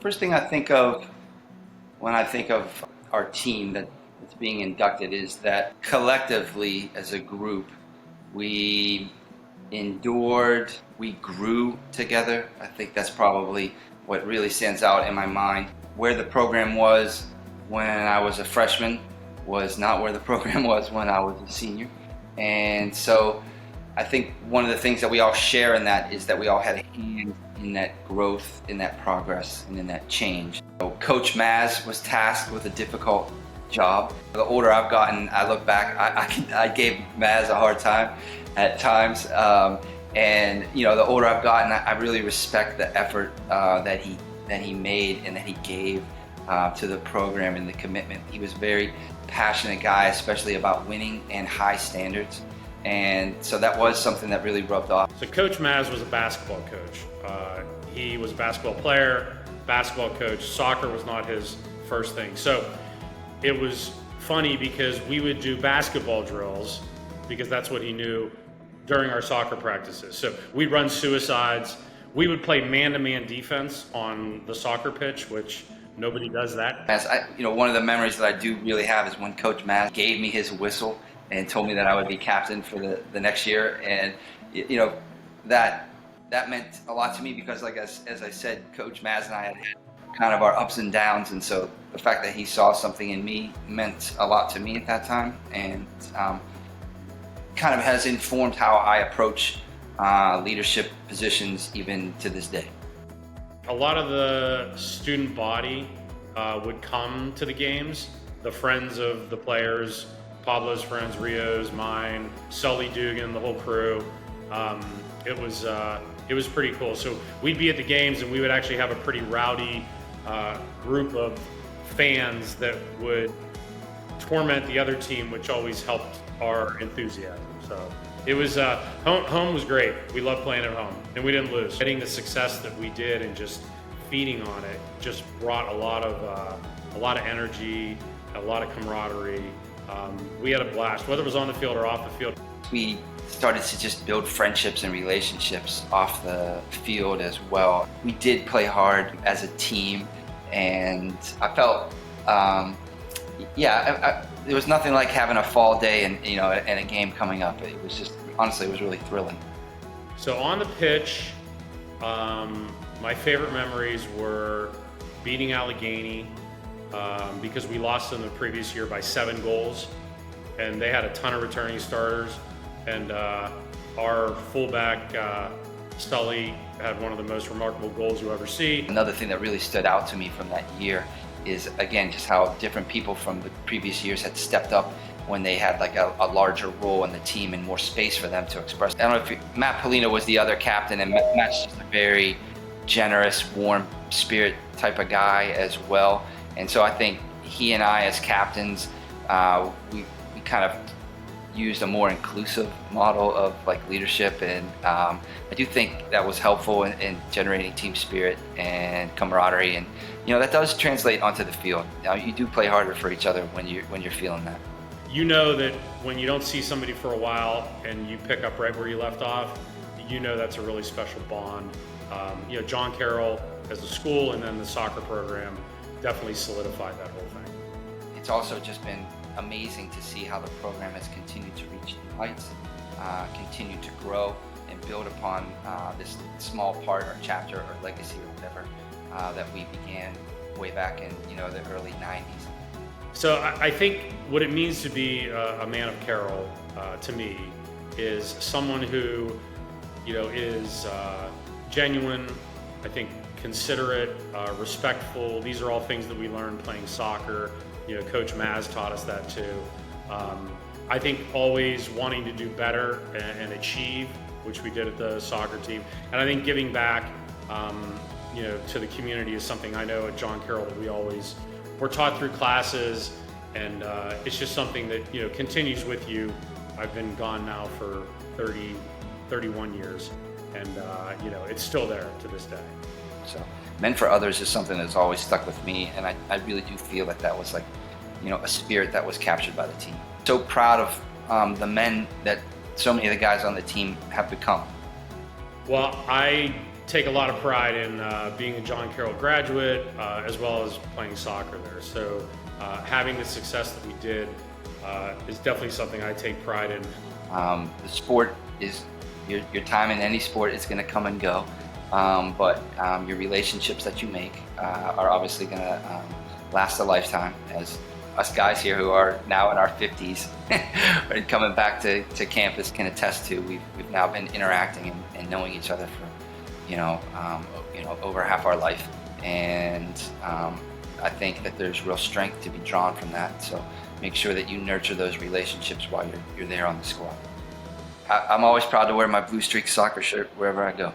First thing I think of when I think of our team that's being inducted is that collectively as a group, we endured, we grew together. I think that's probably what really stands out in my mind. Where the program was when I was a freshman was not where the program was when I was a senior. And so I think one of the things that we all share in that is that we all had a hand in that growth, in that progress, and in that change. So Coach Maz was tasked with a difficult job. The older I've gotten, I look back, I gave Maz a hard time at times. And the older I've gotten, I really respect the effort that he made and that he gave to the program and the commitment. He was a very passionate guy, especially about winning and high standards. And so that was something that really rubbed off. So Coach Maz was a basketball coach. He was a basketball player, basketball coach. Soccer was not his first thing. So it was funny because we would do basketball drills because that's what he knew during our soccer practices. So we'd run suicides. We would play man-to-man defense on the soccer pitch, which nobody does that. One of the memories that I do really have is when Coach Maz gave me his whistle and told me that I would be captain for the next year. And that meant a lot to me because, like as I said, Coach Maz and I had kind of our ups and downs, and so the fact that he saw something in me meant a lot to me at that time, and kind of has informed how I approach leadership positions even to this day. A lot of the student body would come to the games, the friends of the players, Pablo's friends, Rio's, mine, Sully Dugan, the whole crew. It was pretty cool. So we'd be at the games and we would actually have a pretty rowdy group of fans that would torment the other team, which always helped our enthusiasm. So it was home was great. We loved playing at home, and we didn't lose. Getting the success that we did and just feeding on it just brought a lot of energy, a lot of camaraderie. We had a blast, whether it was on the field or off the field. We started to just build friendships and relationships off the field as well. We did play hard as a team, and I felt, there was nothing like having a fall day and a game coming up. It was just, honestly, it was really thrilling. So on the pitch, my favorite memories were beating Allegheny because we lost them the previous year by 7 goals, and they had a ton of returning starters. And our fullback, Sully, had one of the most remarkable goals you ever see. Another thing that really stood out to me from that year is, again, just how different people from the previous years had stepped up when they had like a larger role in the team and more space for them to express. I don't know if Matt Polino was the other captain, and Matt's just a very generous, warm spirit type of guy as well. And so I think he and I as captains, we kind of used a more inclusive model of like leadership, and I do think that was helpful in generating team spirit and camaraderie, and that does translate onto the field. You do play harder for each other when you're feeling that. You know that when you don't see somebody for a while and you pick up right where you left off, that's a really special bond. John Carroll as a school and then the soccer program definitely solidified that whole thing. It's also just been amazing to see how the program has continued to reach new heights, continue to grow and build upon this small part or chapter or legacy or whatever that we began way back in the early 90s. So I think what it means to be a man of Carroll to me is someone who is genuine, I think considerate, respectful. These are all things that we learned playing soccer. Coach Maz taught us that too. I think always wanting to do better and achieve, which we did at the soccer team. And I think giving back, to the community is something I know at John Carroll that we're taught through classes, and it's just something that, continues with you. I've been gone now for 31 years, and it's still there to this day. So Men for Others is something that's always stuck with me, and I really do feel that was like, a spirit that was captured by the team. So proud of the men that so many of the guys on the team have become. Well, I take a lot of pride in being a John Carroll graduate, as well as playing soccer there. So having the success that we did is definitely something I take pride in. The sport is, your time in any sport is going to come and go, but your relationships that you make are obviously going to last a lifetime. As us guys here who are now in our 50s and coming back to campus can attest to, we've now been interacting and knowing each other for over half our life, and I think that there's real strength to be drawn from that. So make sure that you nurture those relationships while you're there on the squad. I'm always proud to wear my Blue Streak soccer shirt wherever I go.